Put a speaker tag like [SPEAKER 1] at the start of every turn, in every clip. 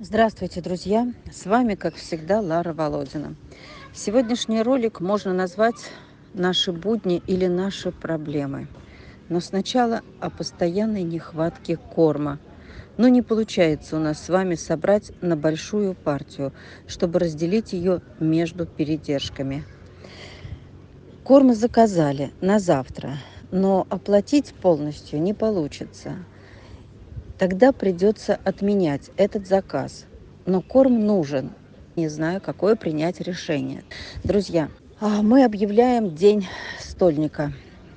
[SPEAKER 1] Здравствуйте, друзья! С вами, как всегда, Лара Володина. Сегодняшний ролик можно назвать «Наши будни или наши проблемы». Но сначала о постоянной нехватке корма. Но не получается у нас с вами собрать на большую партию, чтобы разделить ее между передержками. Корм заказали на завтра, но оплатить полностью не получится. Тогда придется отменять этот заказ. Но корм нужен. Не знаю, какое принять решение. Друзья, мы объявляем День стольника.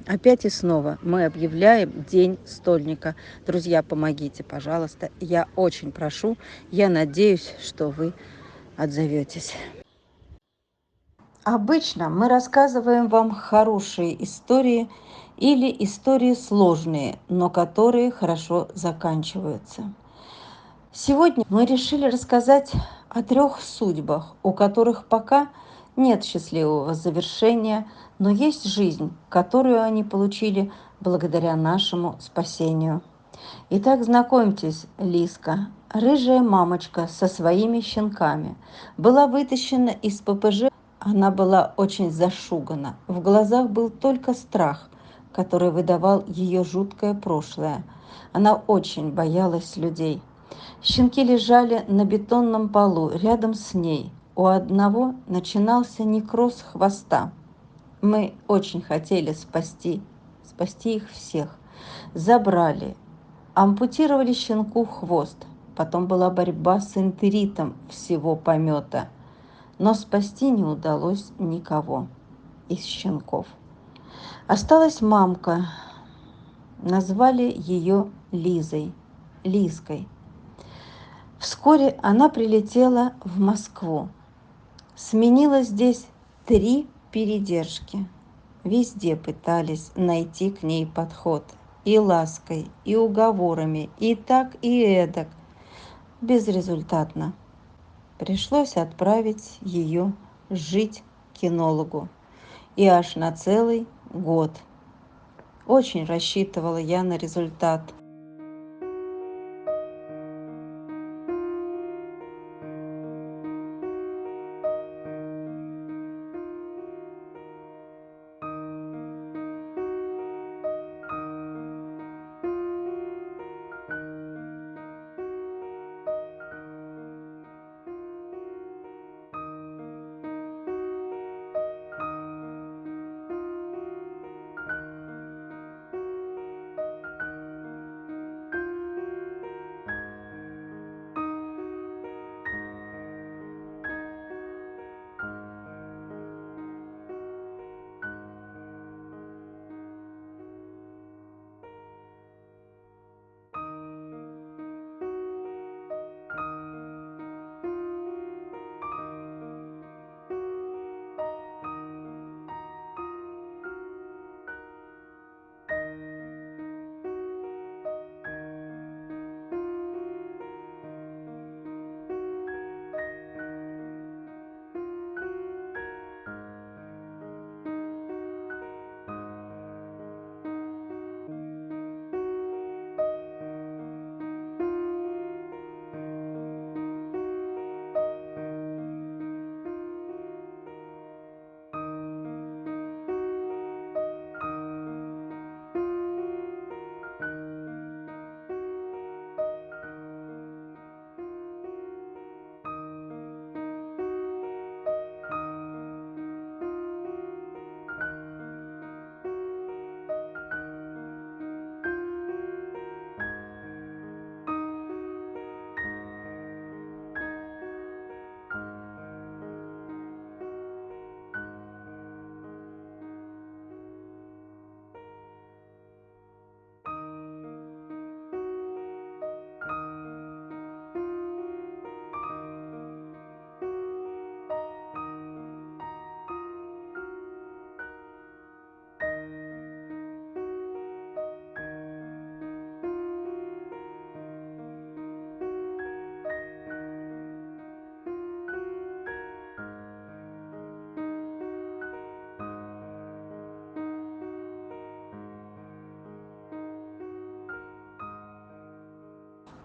[SPEAKER 1] Опять и снова мы объявляем День стольника. Друзья, помогите, пожалуйста. Я очень прошу. Я надеюсь, что вы отзоветесь. Обычно мы рассказываем вам хорошие истории или истории сложные, но которые хорошо заканчиваются. Сегодня мы решили рассказать о 3 судьбах, у которых пока нет счастливого завершения, но есть жизнь, которую они получили благодаря нашему спасению. Итак, знакомьтесь, Лиска, рыжая мамочка со своими щенками, была вытащена из ППЖ. Она была очень зашугана. В глазах был только страх, который выдавал ее жуткое прошлое. Она очень боялась людей. Щенки лежали на бетонном полу рядом с ней. У одного начинался некроз хвоста. Мы очень хотели спасти их всех. Забрали, ампутировали щенку хвост. Потом была борьба с энтеритом всего помета. Но спасти не удалось никого из щенков. Осталась мамка. Назвали ее Лизкой. Вскоре она прилетела в Москву. Сменила здесь 3 передержки. Везде пытались найти к ней подход. И лаской, и уговорами, и так, и эдак. Безрезультатно. Пришлось отправить ее жить к кинологу. И аж на целый год. Очень рассчитывала я на результат.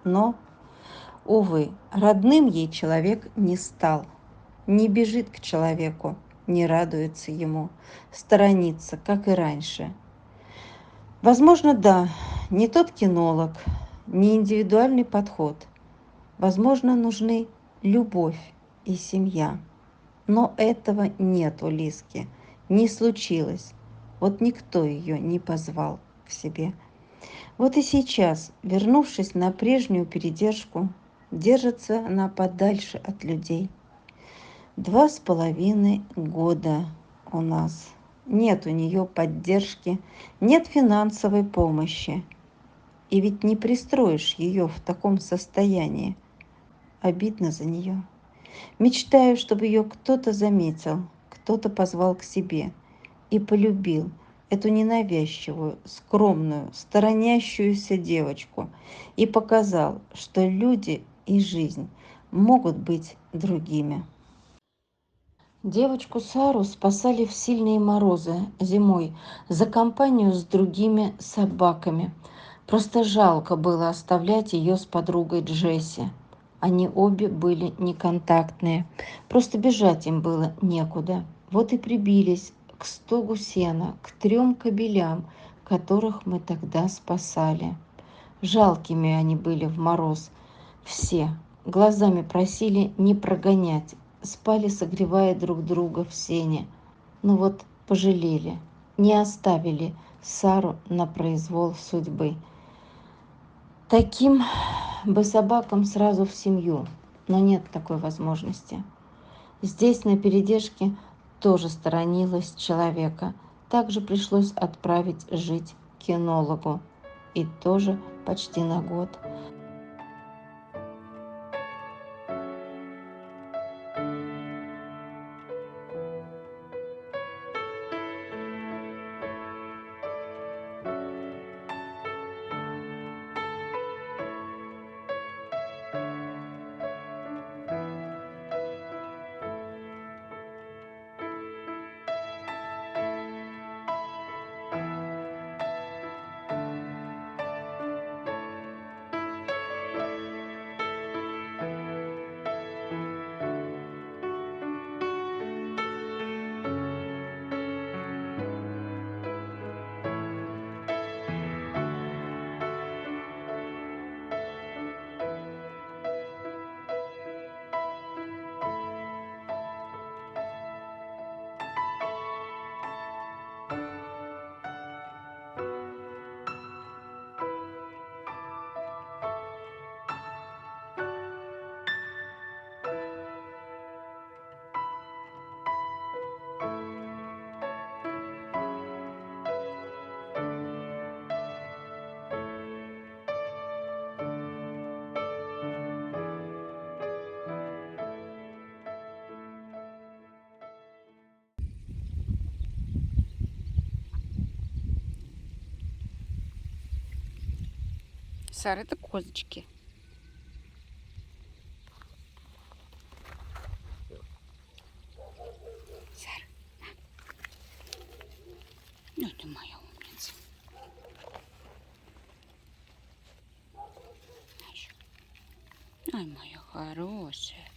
[SPEAKER 1] Но Увы, родным ей человек не стал, не бежит к человеку, не радуется ему, сторонится, как и раньше. Возможно, да, не тот кинолог, не индивидуальный подход. Возможно, нужны любовь и семья. Но этого нет у Лиски, не случилось. Вот никто ее не позвал к себе. Вот и сейчас, вернувшись на прежнюю передержку, держится она подальше от людей. 2,5 года у нас. Нет у нее поддержки, нет финансовой помощи. И ведь не пристроишь ее в таком состоянии. Обидно за нее. Мечтаю, чтобы ее кто-то заметил, кто-то позвал к себе и полюбил эту ненавязчивую, скромную, сторонящуюся девочку и показал, что люди и жизнь могут быть другими. Девочку Сару спасали в сильные морозы зимой за компанию с другими собаками. Просто жалко было оставлять ее с подругой Джесси. Они обе были неконтактные. Просто бежать им было некуда. Вот и прибились к стогу сена, к 3 кобелям, которых мы тогда спасали. Жалкими они были в мороз. Все глазами просили не прогонять. Спали, согревая друг друга в сене. Но вот пожалели, не оставили Сару на произвол судьбы. Таким бы собакам сразу в семью, но нет такой возможности. Здесь на передержке тоже сторонилась человека. Также пришлось отправить жить к кинологу. И тоже почти на год.
[SPEAKER 2] Сара, это козочки. Сара, ну ты моя умница. Ай, моя хорошая.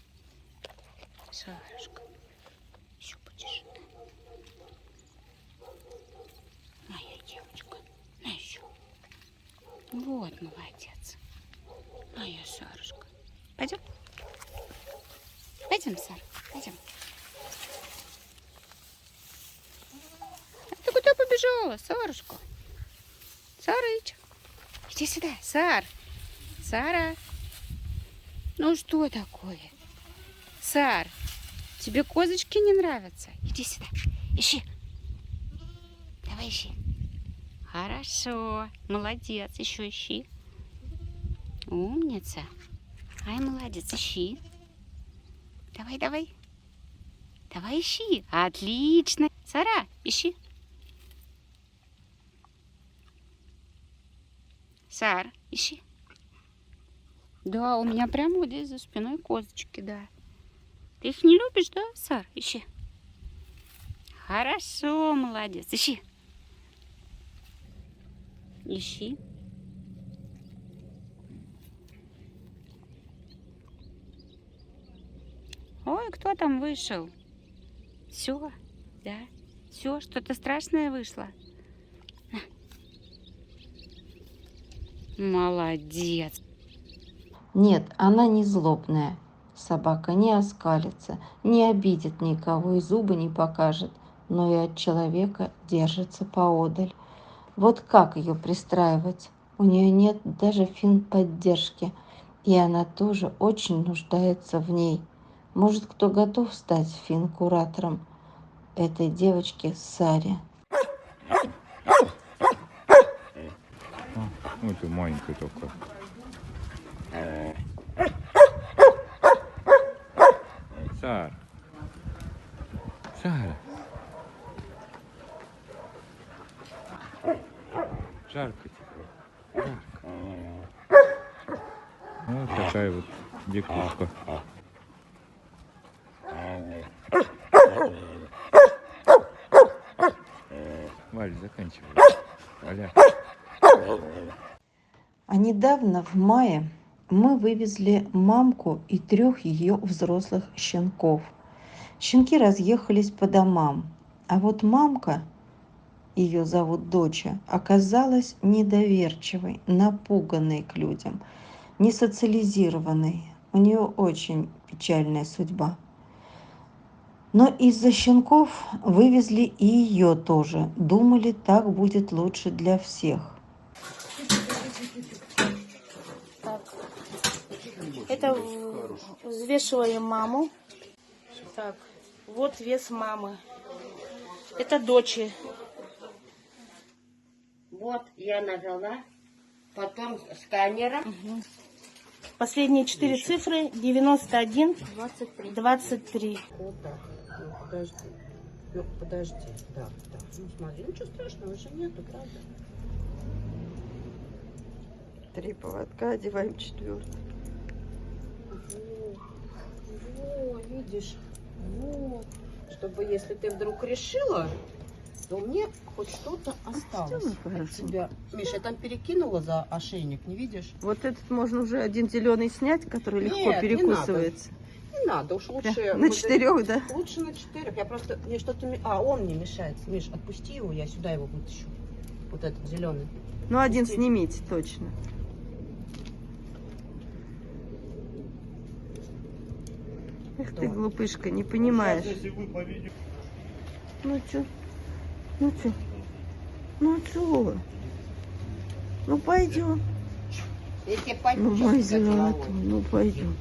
[SPEAKER 2] Сарушка, еще будешь. Моя девочка. На еще. Вот, молодец. Моя Сарушка. Пойдем? Пойдем, Сара, пойдем. А ты куда побежала, Сарушка? Сарыч, иди сюда, Сар. Сара. Ну что такое? Сар, тебе козочки не нравятся? Иди сюда, ищи. Давай ищи. Хорошо, молодец, еще ищи. Умница. Ай, молодец, ищи. Давай, давай. Давай ищи. Отлично. Сара, ищи. Сар, ищи. Да, у меня прямо вот здесь за спиной козочки, да. Ты их не любишь, да, Сар? Ищи. Хорошо, молодец. Ищи. Ищи. Ой, кто там вышел? Все, да? Все, что-то страшное вышло. Молодец.
[SPEAKER 1] Нет, она не злобная. Собака не оскалится, не обидит никого и зубы не покажет, но и от человека держится поодаль. Вот как ее пристраивать? У нее нет даже финподдержки, и она тоже очень нуждается в ней. Может, кто готов стать фин-куратором этой девочке Саре?
[SPEAKER 3] Ну, ты маленькая только. Сара. Сара. Жарко тебе. Жарко. Вот такая вот дикушка. Валя, заканчивай. Валя.
[SPEAKER 1] А недавно, в мае, мы вывезли мамку и 3 ее взрослых щенков. Щенки разъехались по домам, а вот мамка, ее зовут Доча, оказалась недоверчивой, напуганной к людям, несоциализированной. У нее очень печальная судьба. Но из-за щенков вывезли и ее тоже. Думали, так будет лучше для всех.
[SPEAKER 4] Это взвешиваем маму. Так, вот вес мамы. Это дочери.
[SPEAKER 5] Вот я навела, потом сканером.
[SPEAKER 4] Последние 4 цифры 91,
[SPEAKER 5] 23.
[SPEAKER 4] 23.
[SPEAKER 5] Вот так. Ну, подожди. Ну, подожди. Да, да. Ну, смотри, ничего страшного же нету, правда?
[SPEAKER 1] 3 поводка, одеваем 4.
[SPEAKER 5] Во, видишь? Во. Чтобы, если ты вдруг решила, то мне хоть что-то осталось. От тебя. Миша, я там перекинула за ошейник, не видишь?
[SPEAKER 1] Вот этот можно уже один зеленый снять, который легко
[SPEAKER 5] Нет, не
[SPEAKER 1] перекусывается.
[SPEAKER 5] Не надо, уж лучше...
[SPEAKER 1] На 4, да?
[SPEAKER 5] Лучше на 4. Я просто... Мне что-то... он мне мешает. Миш, отпусти его, я сюда его вытащу. Вот этот зеленый.
[SPEAKER 1] Ну, один
[SPEAKER 5] Отпусти.
[SPEAKER 1] снимите, точно. Эх ты, глупышка, не понимаешь. Ну чё? Ну чё? Ну чё? Ну пойдем.
[SPEAKER 5] Я тебе
[SPEAKER 1] Ну,
[SPEAKER 5] подчёркну,
[SPEAKER 1] мой
[SPEAKER 5] как
[SPEAKER 1] золотой,
[SPEAKER 5] головой.
[SPEAKER 1] ну пойдем.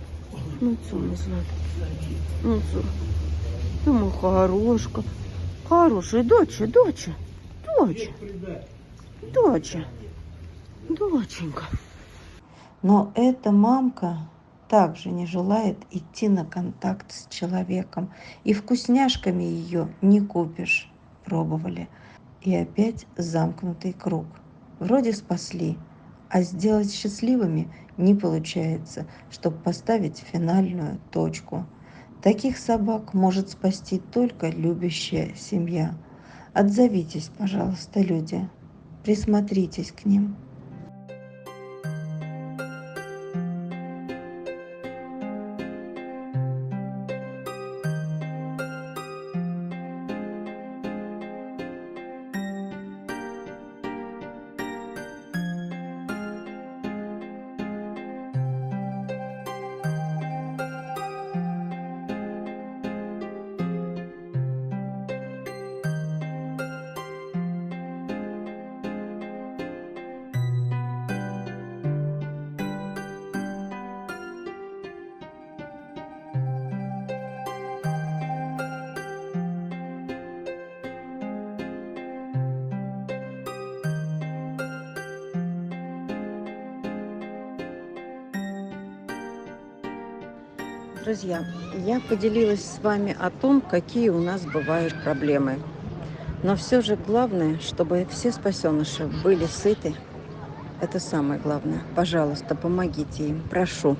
[SPEAKER 1] Ну чё, мой золотой? Ну чё? Ты мой хорошка. Хорошая доча, доча. Доча. Доченька. Но эта мамка также не желает идти на контакт с человеком. И вкусняшками ее не купишь. Пробовали. И опять замкнутый круг. Вроде спасли, а сделать счастливыми не получается, чтобы поставить финальную точку. Таких собак может спасти только любящая семья. Отзовитесь, пожалуйста, люди. Присмотритесь к ним. Друзья, я поделилась с вами о том, какие у нас бывают проблемы. Но все же главное, чтобы все спасеныши были сыты. Это самое главное. Пожалуйста, помогите им. Прошу.